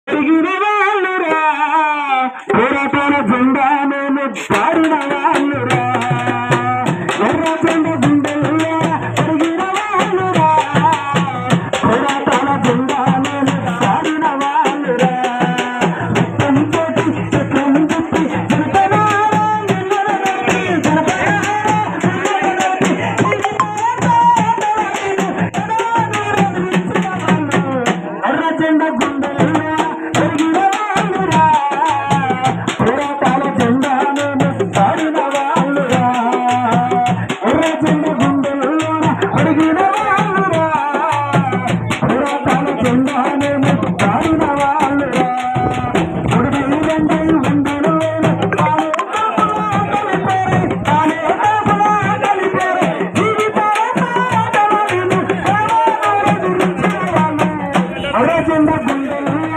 పెరిగిన వాళ్ళురా పోరాటాల జెండాను పాడిన వాళ్ళురా ఎర్ర జెండ గుండెల్లో పెరిగిన వాళ్ళురా పోరాటాల జెండాను పాడిన వాళ్ళురా ఎర్ర జెండ గుండెల్లో జెండా గుండెల్లో